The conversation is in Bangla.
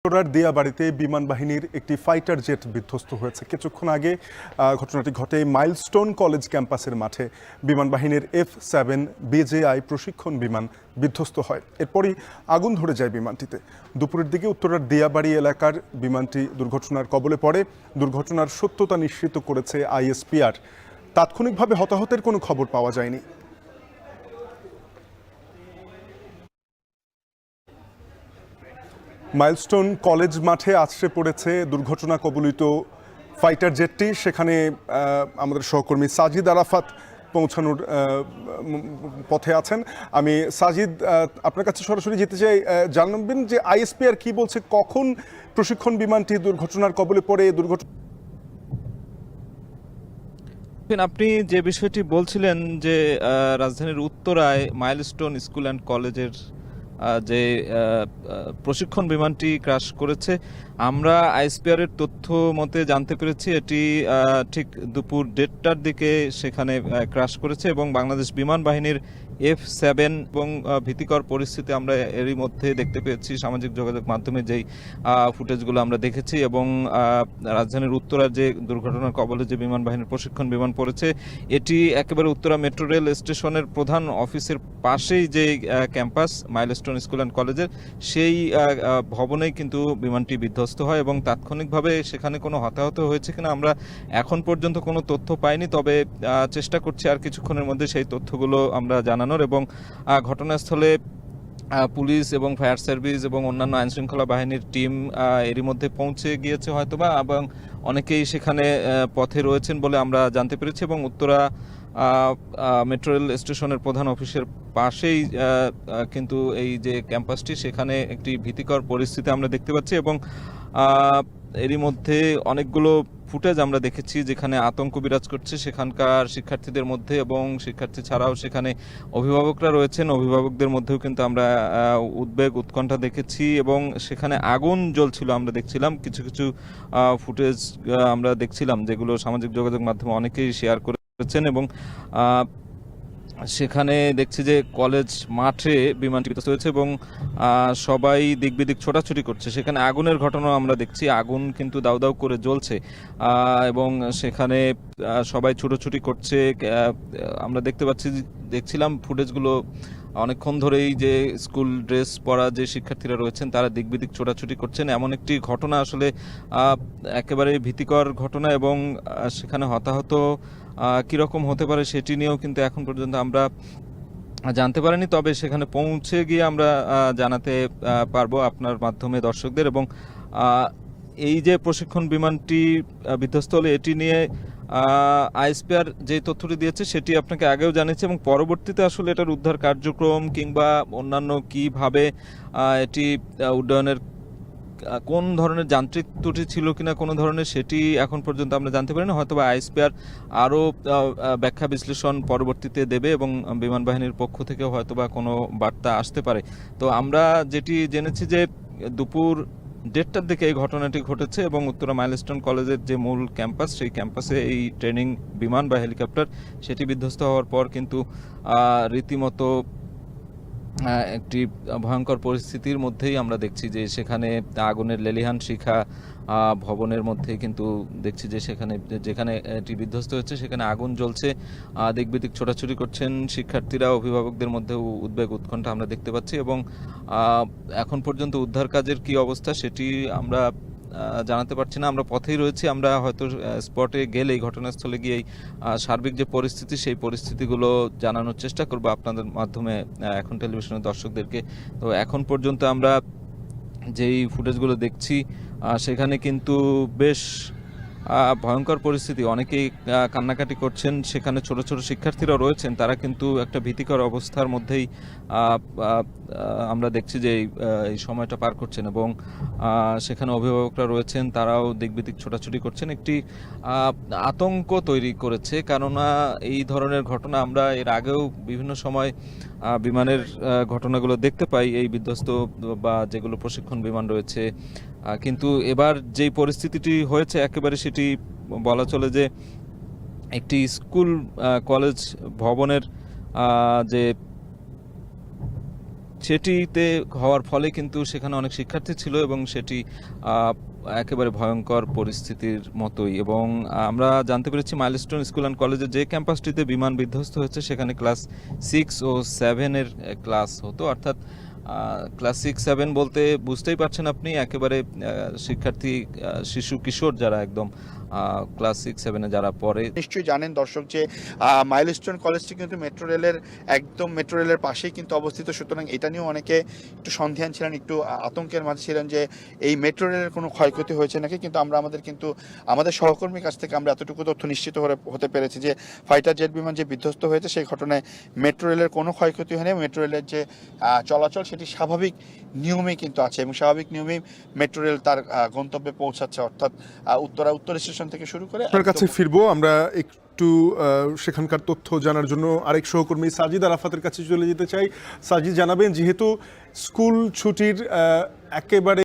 উত্তরার দিয়াবাড়িতে বিমান বাহিনীর একটি ফাইটার জেট বিধ্বস্ত হয়েছে। কিছুক্ষণ আগে ঘটনাটি ঘটে মাইলস্টোন কলেজ ক্যাম্পাসের মাঠে। বিমান বাহিনীর F-7 BJI প্রশিক্ষণ বিমান বিধ্বস্ত হয়। এরপরই আগুন ধরে যায় বিমানটিতে। দুপুরের দিকে উত্তরার দিয়াবাড়ি এলাকার বিমানটি দুর্ঘটনার কবলে পড়ে। দুর্ঘটনার সত্যতা নিশ্চিত করেছে ISPR। তাৎক্ষণিকভাবে হতাহতের কোনো খবর পাওয়া যায়নি। মাইলস্টোন কলেজ মাঠে আছড়ে পড়েছে দুর্ঘটনা কবলিত ফাইটার জেটটি। সেখানে আমাদের সহকর্মী সাজিদ আরাফাত পৌঁছানোর পথে আছেন। আমি সাজিদ, আপনার কাছে সরাসরি যেতে চাই, জানাবেন যে ISPR কি বলছে, কখন প্রশিক্ষণ বিমানটি দুর্ঘটনার কবলে পড়ে দুর্ঘটনা। আপনি যে বিষয়টি বলছিলেন যে রাজধানীর উত্তরায় মাইলস্টোন স্কুল অ্যান্ড কলেজের যে প্রশিক্ষণ বিমানটি ক্র্যাশ করেছে, আমরা ISPR এর তথ্য মতে জানতে পেরেছি এটি ঠিক দুপুর 1:30টার দিকে সেখানে ক্র্যাশ করেছে এবং বাংলাদেশ বিমান বাহিনীর F-7 এবং ভীতিকর পরিস্থিতি আমরা এরই মধ্যে দেখতে পেয়েছি সামাজিক যোগাযোগ মাধ্যমে যেই ফুটেজগুলো আমরা দেখেছি। এবং রাজধানীর উত্তরার যে দুর্ঘটনার কবলে যে বিমান বাহিনীর প্রশিক্ষণ বিমান পড়েছে, এটি একেবারে উত্তরা মেট্রো রেল স্টেশনের প্রধান অফিসের পাশেই যে ক্যাম্পাস মাইলস্টোন স্কুল অ্যান্ড কলেজের, সেই ভবনেই কিন্তু বিমানটি বিধ্বস্ত হয় এবং তাৎক্ষণিকভাবে সেখানে কোনো হতাহত হয়েছে কিনা আমরা এখন পর্যন্ত কোনো তথ্য পাইনি। তবে চেষ্টা করছি আর কিছুক্ষণের মধ্যে সেই তথ্যগুলো আমরা জানানোর। এবং ঘটনাস্থলে পুলিশ এবং ফায়ার সার্ভিস এবং অন্যান্য আইনশৃঙ্খলা বাহিনীর টিম এরই মধ্যে পৌঁছে গিয়েছে হয়তোবা, এবং অনেকেই সেখানে পথে রয়েছেন বলে আমরা জানতে পেরেছি। এবং উত্তরা মেট্রো রেল স্টেশনের প্রধান অফিসের পাশেই কিন্তু এই যে ক্যাম্পাসটি, সেখানে একটি ভীতিকর পরিস্থিতি আমরা দেখতে পাচ্ছি। এবং এরই মধ্যে অনেকগুলো ফুটেজ আমরা দেখেছি যেখানে আতঙ্ক বিরাজ করছে সেখানকার শিক্ষার্থীদের মধ্যে, এবং শিক্ষার্থী ছাড়াও সেখানে অভিভাবকরা রয়েছেন। অভিভাবকদের মধ্যেও কিন্তু আমরা উদ্বেগ উৎকণ্ঠা দেখেছি এবং সেখানে আগুন জ্বলছিল আমরা দেখছিলাম। কিছু কিছু ফুটেজ আমরা দেখছিলাম যেগুলো সামাজিক যোগাযোগ মাধ্যমে অনেকেই শেয়ার করেছেন। এবং সেখানে দেখছি যে কলেজ মাঠে বিমানটি বিধ্বস্ত হয়েছে এবং সবাই দিক বিদিক ছোটাছুটি করছে। সেখানে আগুনের ঘটনা আমরা দেখছি, আগুন কিন্তু দাউ দাউ করে জ্বলছে এবং সেখানে সবাই ছুটোছুটি করছে। আমরা দেখছিলাম ফুটেজগুলো অনেকক্ষণ ধরেই যে স্কুল ড্রেস পরা যে শিক্ষার্থীরা রয়েছেন তারা দিক বিদিক ছোটাছুটি করছেন। এমন একটি ঘটনা আসলে একেবারে ভীতিকর ঘটনা, এবং সেখানে হতাহত কীরকম হতে পারে সেটি নিয়েও কিন্তু এখন পর্যন্ত আমরা জানতে পারিনি। তবে সেখানে পৌঁছে গিয়ে আমরা জানাতে পারবো আপনার মাধ্যমে দর্শকদের। এবং এই যে প্রশিক্ষণ বিমানটি বিধ্বস্ত হলে এটি নিয়ে ISPR যে তথ্যটি দিয়েছে সেটি আপনাকে আগেও জানিয়েছে, এবং পরবর্তীতে আসলে এটার উদ্ধার কার্যক্রম কিংবা অন্যান্য কিভাবে এটি উড্ডয়নের কোন ধরনের যান্ত্রিক ত্রুটি ছিল কিনা কোনো ধরনের, সেটি এখন পর্যন্ত আমরা জানতে পারিনি। হয়তোবা ISPR আরও ব্যাখ্যা বিশ্লেষণ পরবর্তীতে দেবে এবং বিমান বাহিনীর পক্ষ থেকে হয়তোবা কোনো বার্তা আসতে পারে। তো আমরা যেটি জেনেছি যে দুপুর 1:30টার দিকে এই ঘটনাটি ঘটেছে এবং উত্তরা মাইলস্টোন কলেজের যে মূল ক্যাম্পাস, সেই ক্যাম্পাসে এই ট্রেনিং বিমান বা হেলিকপ্টার সেটি বিধ্বস্ত হওয়ার পর কিন্তু রীতিমতো একটি ভয়ঙ্কর পরিস্থিতির মধ্যেই আমরা দেখছি যে সেখানে আগুনের লেলিহান শিখা ভবনের মধ্যে কিন্তু দেখছি যে যেখানে এটি বিধ্বস্ত হচ্ছে সেখানে আগুন জ্বলছে। দিক বিদিক ছোটাছুটি করছেন শিক্ষার্থীরা, অভিভাবকদের মধ্যেও উদ্বেগ উৎকণ্ঠা আমরা দেখতে পাচ্ছি। এবং এখন পর্যন্ত উদ্ধার কাজের কি অবস্থা সেটি আমরা জানাতে পারছি না। আমরা পথেই রয়েছি, আমরা হয়তো স্পটে গেলেই ঘটনাস্থলে গিয়েই সার্বিক যে পরিস্থিতি সেই পরিস্থিতিগুলো জানানোর চেষ্টা করব আপনাদের মাধ্যমে এখন টেলিভিশনের দর্শকদেরকে। তো এখন পর্যন্ত আমরা যেই ফুটেজগুলো দেখছি সেখানে কিন্তু বেশ ভয়ঙ্কর পরিস্থিতি, অনেকেই কান্নাকাটি করছেন। সেখানে ছোট ছোট শিক্ষার্থীরা রয়েছেন, তারা কিন্তু একটা ভীতিকর অবস্থার মধ্যেই আমরা দেখছি যে এই সময়টা পার করছেন। এবং সেখানে অভিভাবকরা রয়েছেন, তারাও দিক বিদিক ছোটাছুটি করছেন। একটি আতঙ্ক তৈরি করেছে, কেননা এই ধরনের ঘটনা আমরা এর আগেও বিভিন্ন সময় বিমানের ঘটনাগুলো দেখতে পাই, এই বিধ্বস্ত বা যেগুলো প্রশিক্ষণ বিমান রয়েছে। কিন্তু এবার যেই পরিস্থিতিটি হয়েছে একেবারে সেটি বলা চলে যে একটি স্কুল কলেজ ভবনের যে সেটিতে হওয়ার ফলে কিন্তু সেখানে অনেক শিক্ষার্থী ছিল এবং সেটি একেবারে ভয়ঙ্কর পরিস্থিতির মতোই। এবং আমরা জানতে পেরেছি মাইলস্টোন স্কুল অ্যান্ড কলেজের যে ক্যাম্পাসটিতে বিমান বিধ্বস্ত হয়েছে সেখানে ক্লাস 6 ও 7-এর ক্লাস হতো, অর্থাৎ ক্লাস 6-7 বলতে বুঝতেই পারছেন আপনি, একেবারে শিক্ষার্থী, শিশু কিশোর যারা একদম ক্লাস 6-7-এ যারা পড়ে। নিশ্চয়ই জানেন দর্শক যে মাইলস্টোন কলেজটি কিন্তু মেট্রো রেলের পাশেই কিন্তু অবস্থিত, সুতরাং এটা নিয়েও অনেকে একটু সন্দেহান ছিলেন, একটু আতঙ্কের মাঝে ছিলেন যে এই মেট্রো রেলের কোনো ক্ষয়ক্ষতি হয়েছে নাকি। কিন্তু আমাদের সহকর্মীর কাছ থেকে আমরা এতটুকু তথ্য নিশ্চিত হতে পেরেছি যে ফাইটার জেট বিমান যে বিধ্বস্ত হয়েছে সেই ঘটনায় মেট্রো রেলের কোনো ক্ষয়ক্ষতি হয়নি। মেট্রো রেলের যে চলাচল সেটি স্বাভাবিক নিয়মেই কিন্তু আছে এবং স্বাভাবিক নিয়মেই মেট্রো রেল তার গন্তব্যে পৌঁছাচ্ছে, অর্থাৎ উত্তর স্টেশন থেকে শুরু করে। আপনার কাছে ফিরবো আমরা একটু সেখানকার তথ্য জানার জন্য আরেক সহকর্মী সাজিদ আরাফাতের কাছে চলে যেতে চাই। সাজিদ, জানাবেন যেহেতু স্কুল ছুটির একেবারে